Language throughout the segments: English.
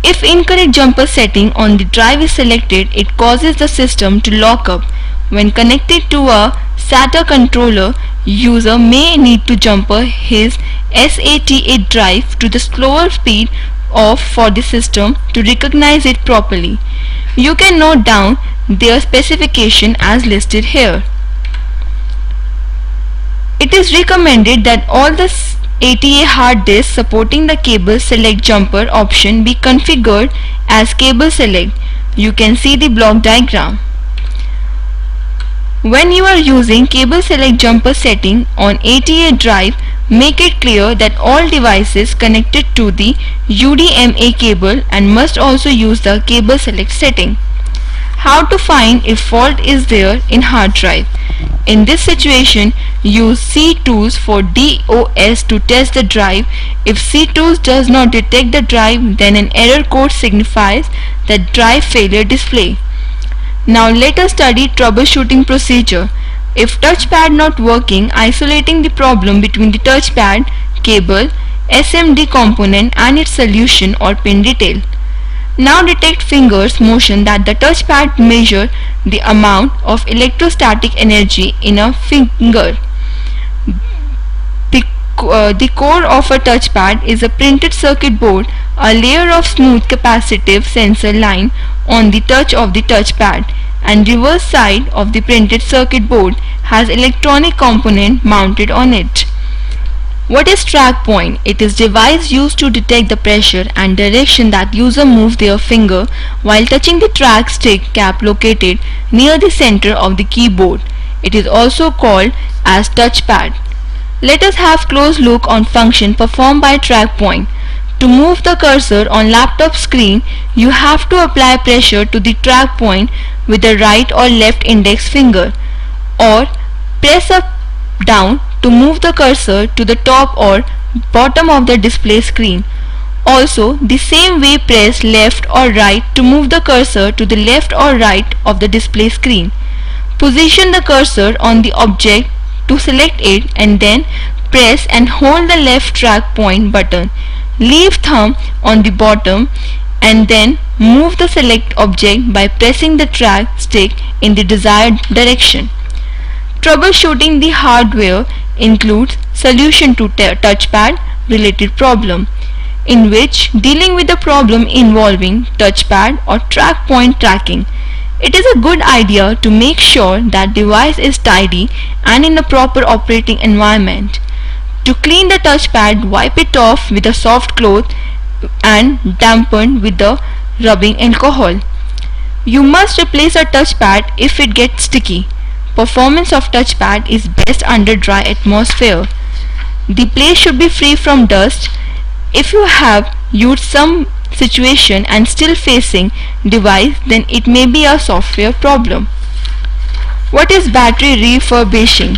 If incorrect jumper setting on the drive is selected, it causes the system to lock up. When connected to a SATA controller, user may need to jumper his SATA drive to the slower speed of for the system to recognize it properly. You can note down their specification as listed here. It is recommended that all the ATA hard disks supporting the cable select jumper option be configured as cable select. You can see the block diagram. When you are using cable select jumper setting on ATA drive, make it clear that all devices connected to the UDMA cable and must also use the cable select setting. How to find if fault is there in hard drive. In this situation, use cTools for DOS to test the drive. If cTools does not detect the drive, then an error code signifies that drive failure display. Now let us study troubleshooting procedure. If touchpad not working, isolating the problem between the touchpad, cable, SMD component and its solution or pin detail. Now detect fingers motion that the touchpad measure the amount of electrostatic energy in a finger. The core of a touchpad is a printed circuit board, a layer of smooth capacitive sensor line on the touch of the touchpad, and reverse side of the printed circuit board has electronic component mounted on it. What is track point? It is device used to detect the pressure and direction that user moves their finger while touching the track stick cap located near the center of the keyboard. It is also called as touchpad. Let us have close look on function performed by track point. To move the cursor on laptop screen, you have to apply pressure to the track point with the right or left index finger, or press up down to move the cursor to the top or bottom of the display screen. Also, the same way press left or right to move the cursor to the left or right of the display screen. Position the cursor on the object to select it and then press and hold the left track point button. Leave thumb on the bottom and then move the select object by pressing the track stick in the desired direction. Troubleshooting the hardware includes solution to touchpad related problem, in which dealing with the problem involving touchpad or track point tracking. It is a good idea to make sure that device is tidy and in a proper operating environment. To clean the touchpad, wipe it off with a soft cloth and dampen with the rubbing alcohol. You must replace a touchpad if it gets sticky. Performance of touchpad is best under dry atmosphere. The place should be free from dust. If you have used some situation and still facing device, then it may be a software problem. What is battery refurbishing?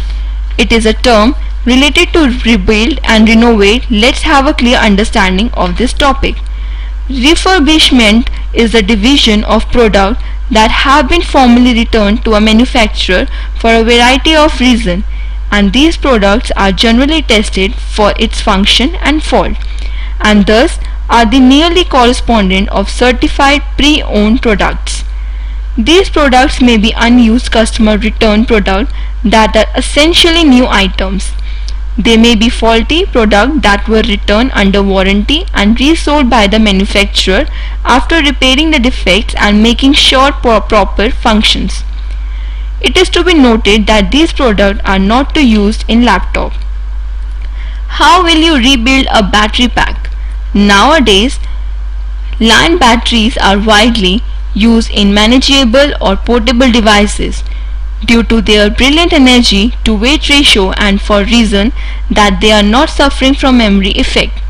It is a term related to rebuild and renovate. Let's have a clear understanding of this topic. Refurbishment is the division of product that have been formerly returned to a manufacturer for a variety of reasons, and these products are generally tested for its function and fault, and thus are the nearly correspondent of certified pre-owned products. These products may be unused customer return products that are essentially new items. They may be faulty products that were returned under warranty and resold by the manufacturer after repairing the defects and making sure proper functions. It is to be noted that these products are not to used in laptop. How will you rebuild a battery pack? Nowadays, Li-ion batteries are widely used in manageable or portable devices due to their brilliant energy to weight ratio and for reason that they are not suffering from memory effect.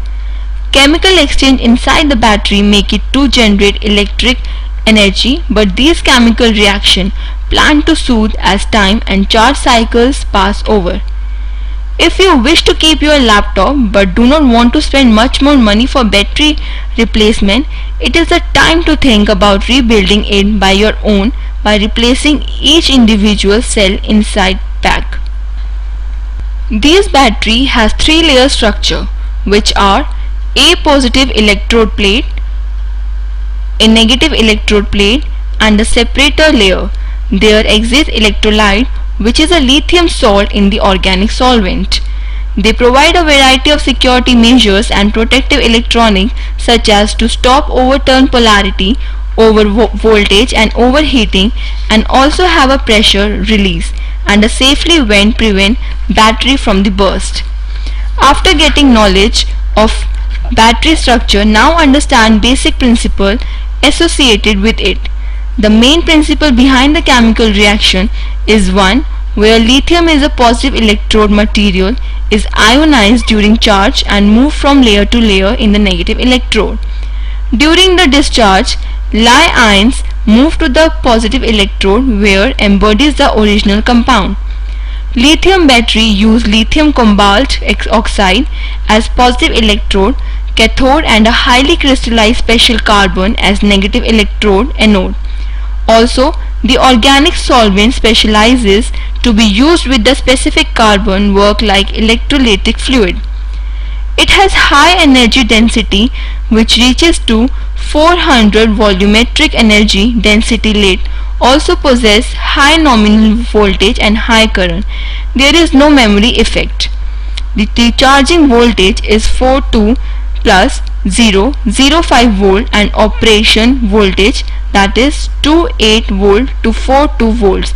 Chemical exchange inside the battery make it to generate electric energy, but these chemical reaction plan to soothe as time and charge cycles pass over. If you wish to keep your laptop but do not want to spend much more money for battery replacement, it is the time to think about rebuilding it by your own by replacing each individual cell inside pack. This battery has 3-layer structure, which are A positive electrode plate, a negative electrode plate and a separator layer. There exists electrolyte, which is a lithium salt in the organic solvent. They provide a variety of security measures and protective electronics such as to stop overturn polarity, over voltage and overheating, and also have a pressure release and a safely prevent battery from the burst. After getting knowledge of battery structure, now understand basic principle associated with it. The main principle behind the chemical reaction is one where lithium is a positive electrode material is ionized during charge and move from layer to layer in the negative electrode. During the discharge, Li ions move to the positive electrode where embodies the original compound. Lithium battery use lithium cobalt oxide as positive electrode cathode and a highly crystallized special carbon as negative electrode anode. Also, the organic solvent specializes to be used with the specific carbon work like electrolytic fluid. It has high energy density which reaches to 400 volumetric energy density lead. Also possess high nominal voltage and high current. There is no memory effect. The charging voltage is 42 plus 0.05 volt and operation voltage that is 28 volt to 42 volts.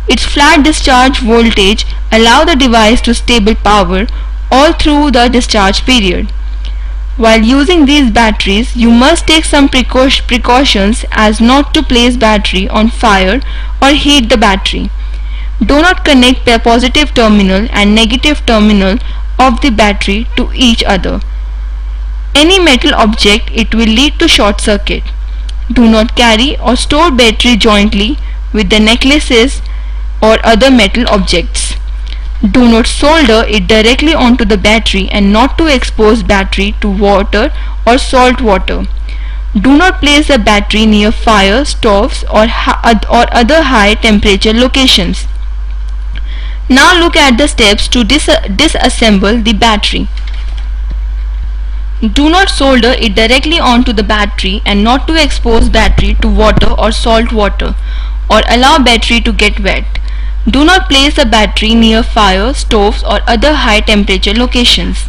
Its flat discharge voltage allow the device to stable power all through the discharge period. While using these batteries, you must take some precautions as not to place battery on fire or heat the battery. Do not connect the positive terminal and negative terminal of the battery to each other. Any metal object, it will lead to short circuit. Do not carry or store battery jointly with the necklaces or other metal objects. Do not solder it directly onto the battery and not to expose battery to water or salt water. Do not place the battery near fire, stoves or other high temperature locations. Now look at the steps to disassemble the battery. Do not solder it directly onto the battery and not to expose battery to water or salt water or allow battery to get wet. Do not place the battery near fire, stoves or other high temperature locations.